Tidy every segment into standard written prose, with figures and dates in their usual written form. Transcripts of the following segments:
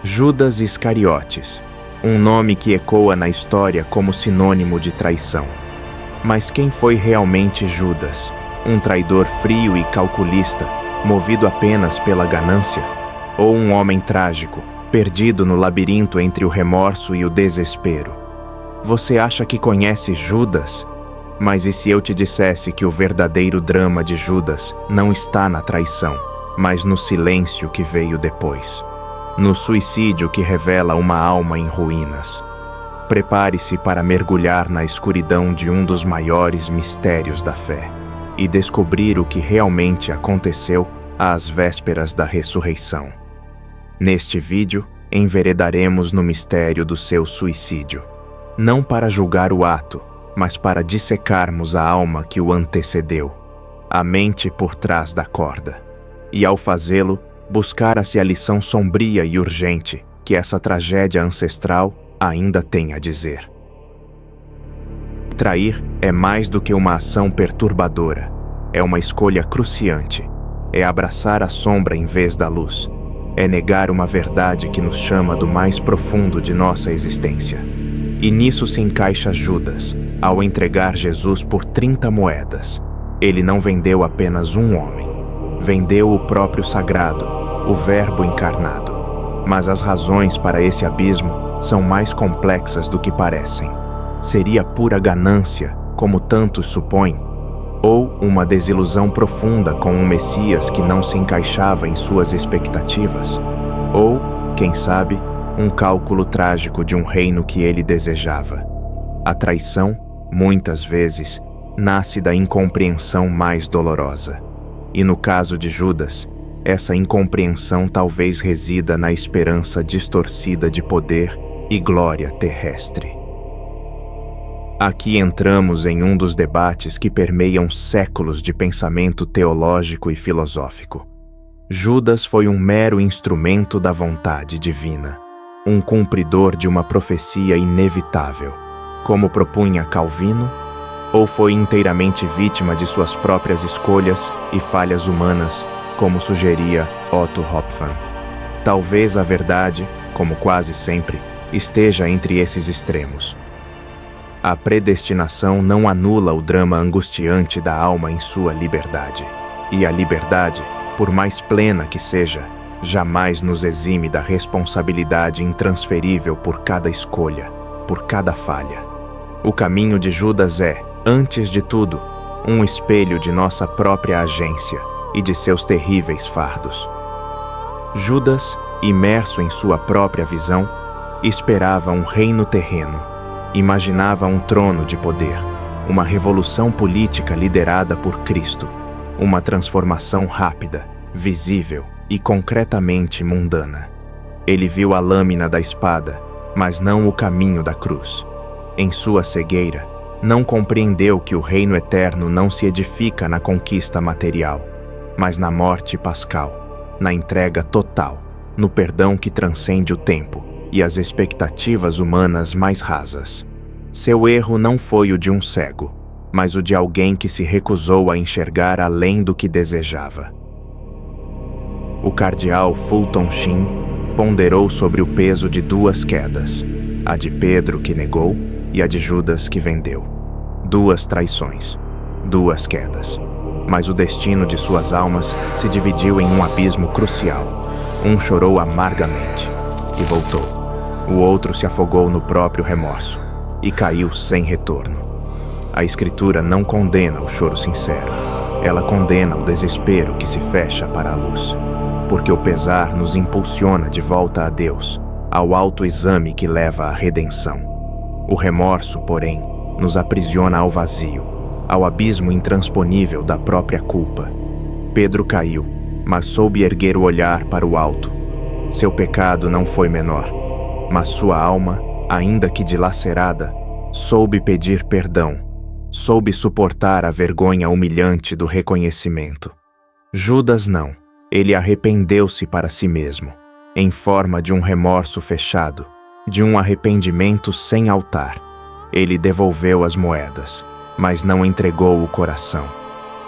Judas Iscariotes, um nome que ecoa na história como sinônimo de traição. Mas quem foi realmente Judas? Um traidor frio e calculista, movido apenas pela ganância? Ou um homem trágico, perdido no labirinto entre o remorso e o desespero? Você acha que conhece Judas? Mas e se eu te dissesse que o verdadeiro drama de Judas não está na traição, mas no silêncio que veio depois? No suicídio que revela uma alma em ruínas. Prepare-se para mergulhar na escuridão de um dos maiores mistérios da fé e descobrir o que realmente aconteceu às vésperas da ressurreição. Neste vídeo, enveredaremos no mistério do seu suicídio, não para julgar o ato, mas para dissecarmos a alma que o antecedeu, a mente por trás da corda, e ao fazê-lo, buscar-se a lição sombria e urgente que essa tragédia ancestral ainda tem a dizer. Trair é mais do que uma ação perturbadora, é uma escolha cruciante, é abraçar a sombra em vez da luz, é negar uma verdade que nos chama do mais profundo de nossa existência. E nisso se encaixa Judas, ao entregar Jesus por 30 moedas. Ele não vendeu apenas um homem, vendeu o próprio sagrado, o Verbo encarnado. Mas as razões para esse abismo são mais complexas do que parecem. Seria pura ganância, como tantos supõem, ou uma desilusão profunda com um Messias que não se encaixava em suas expectativas, ou, quem sabe, um cálculo trágico de um reino que ele desejava. A traição, muitas vezes, nasce da incompreensão mais dolorosa. E no caso de Judas, essa incompreensão talvez resida na esperança distorcida de poder e glória terrestre. Aqui entramos em um dos debates que permeiam séculos de pensamento teológico e filosófico. Judas foi um mero instrumento da vontade divina, um cumpridor de uma profecia inevitável, como propunha Calvino, ou foi inteiramente vítima de suas próprias escolhas e falhas humanas, como sugeria Otto Hopfmann. Talvez a verdade, como quase sempre, esteja entre esses extremos. A predestinação não anula o drama angustiante da alma em sua liberdade. E a liberdade, por mais plena que seja, jamais nos exime da responsabilidade intransferível por cada escolha, por cada falha. O caminho de Judas é, antes de tudo, um espelho de nossa própria agência e de seus terríveis fardos. Judas, imerso em sua própria visão, esperava um reino terreno, imaginava um trono de poder, uma revolução política liderada por Cristo, uma transformação rápida, visível e concretamente mundana. Ele viu a lâmina da espada, mas não o caminho da cruz. Em sua cegueira, não compreendeu que o reino eterno não se edifica na conquista material, mas na morte pascal, na entrega total, no perdão que transcende o tempo e as expectativas humanas mais rasas. Seu erro não foi o de um cego, mas o de alguém que se recusou a enxergar além do que desejava. O cardeal Fulton Sheen ponderou sobre o peso de duas quedas, a de Pedro que negou e a de Judas que vendeu. Duas traições, duas quedas. Mas o destino de suas almas se dividiu em um abismo crucial. Um chorou amargamente e voltou. O outro se afogou no próprio remorso e caiu sem retorno. A Escritura não condena o choro sincero. Ela condena o desespero que se fecha para a luz. Porque o pesar nos impulsiona de volta a Deus, ao autoexame que leva à redenção. O remorso, porém, nos aprisiona ao vazio, ao abismo intransponível da própria culpa. Pedro caiu, mas soube erguer o olhar para o alto. Seu pecado não foi menor, mas sua alma, ainda que dilacerada, soube pedir perdão, soube suportar a vergonha humilhante do reconhecimento. Judas não, ele arrependeu-se para si mesmo, em forma de um remorso fechado, de um arrependimento sem altar. Ele devolveu as moedas, mas não entregou o coração.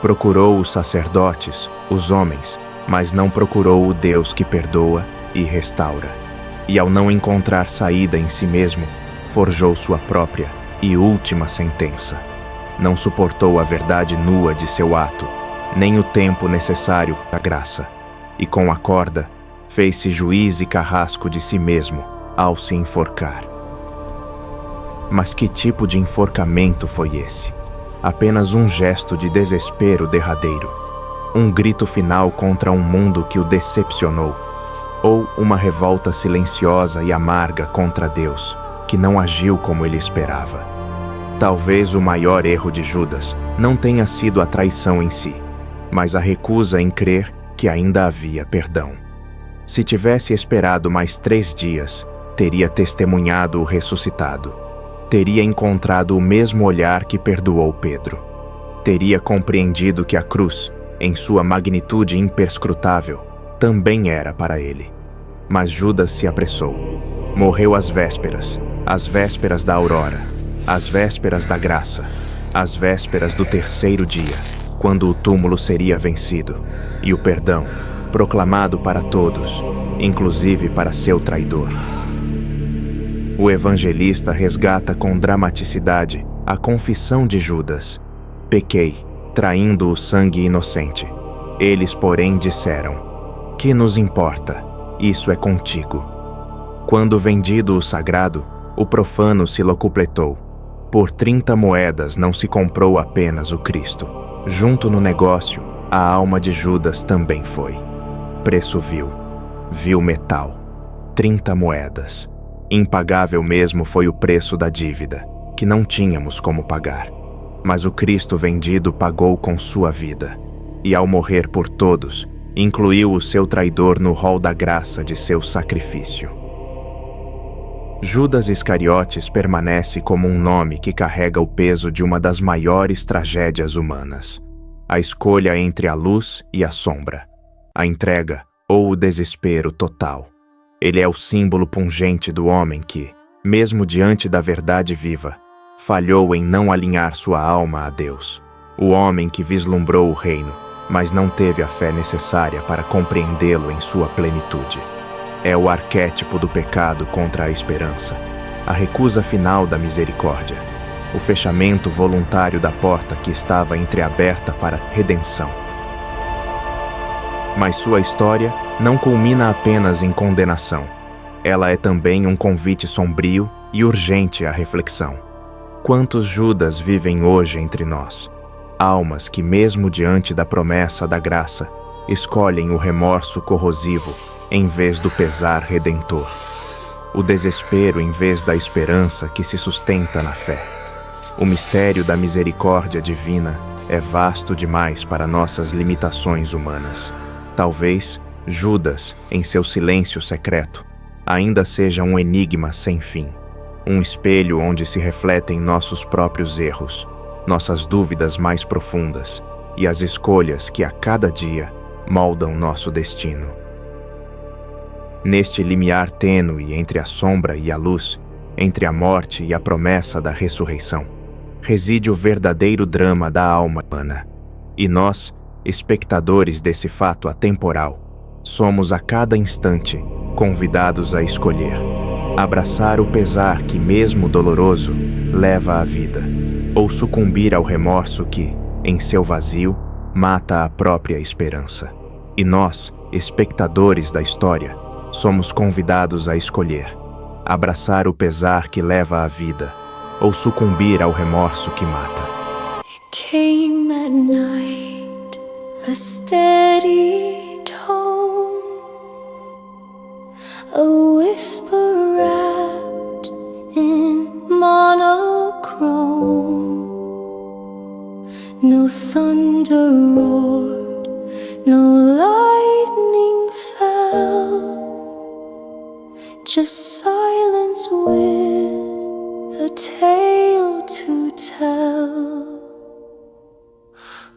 Procurou os sacerdotes, os homens, mas não procurou o Deus que perdoa e restaura. e ao não encontrar saída em si mesmo, forjou sua própria e última sentença. Não suportou a verdade nua de seu ato, nem o tempo necessário para a graça, e com a corda fez-se juiz e carrasco de si mesmo ao se enforcar. Mas que tipo de enforcamento foi esse? Apenas um gesto de desespero derradeiro, um grito final contra um mundo que o decepcionou, ou uma revolta silenciosa e amarga contra Deus, que não agiu como ele esperava. Talvez o maior erro de Judas não tenha sido a traição em si, mas a recusa em crer que ainda havia perdão. Se tivesse esperado mais 3 dias, teria testemunhado o ressuscitado. Teria encontrado o mesmo olhar que perdoou Pedro. Teria compreendido que a cruz, em sua magnitude imperscrutável, também era para ele. Mas Judas se apressou. Morreu às vésperas da aurora, às vésperas da graça, às vésperas do 3º dia, quando o túmulo seria vencido, e o perdão proclamado para todos, inclusive para seu traidor. O evangelista resgata com dramaticidade a confissão de Judas. Pequei, traindo o sangue inocente. Eles, porém, disseram: que nos importa? Isso é contigo. Quando vendido o sagrado, o profano se locupletou. Por 30 moedas não se comprou apenas o Cristo. Junto no negócio, a alma de Judas também foi. Preço vil metal. 30 moedas. Impagável mesmo foi o preço da dívida, que não tínhamos como pagar. Mas o Cristo vendido pagou com sua vida, e ao morrer por todos, incluiu o seu traidor no rol da graça de seu sacrifício. Judas Iscariotes permanece como um nome que carrega o peso de uma das maiores tragédias humanas. A escolha entre a luz e a sombra, a entrega ou o desespero total. Ele é o símbolo pungente do homem que, mesmo diante da verdade viva, falhou em não alinhar sua alma a Deus. O homem que vislumbrou o reino, mas não teve a fé necessária para compreendê-lo em sua plenitude. É o arquétipo do pecado contra a esperança, a recusa final da misericórdia, o fechamento voluntário da porta que estava entreaberta para redenção. Mas sua história não culmina apenas em condenação. Ela é também um convite sombrio e urgente à reflexão. Quantos Judas vivem hoje entre nós? Almas que, mesmo diante da promessa da graça, escolhem o remorso corrosivo em vez do pesar redentor. O desespero em vez da esperança que se sustenta na fé. O mistério da misericórdia divina é vasto demais para nossas limitações humanas. Talvez Judas, em seu silêncio secreto, ainda seja um enigma sem fim, um espelho onde se refletem nossos próprios erros, nossas dúvidas mais profundas e as escolhas que a cada dia moldam nosso destino. Neste limiar tênue entre a sombra e a luz, entre a morte e a promessa da ressurreição, reside o verdadeiro drama da alma humana. E nós, espectadores desse fato atemporal, somos a cada instante convidados a escolher, abraçar o pesar que, mesmo doloroso, leva à vida, ou sucumbir ao remorso que, em seu vazio, mata a própria esperança. E nós, espectadores da história, somos convidados a escolher, abraçar o pesar que leva à vida, ou sucumbir ao remorso que mata. It came at night, a steady tone, a whisper wrapped in monochrome. No thunder roared, no lightning fell, just silence with a tale to tell.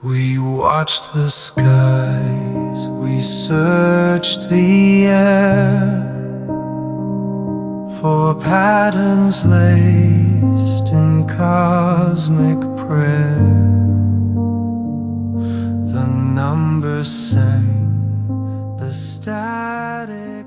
We watched the skies, we searched the air for patterns laced in cosmic prayer. The numbers sang, the static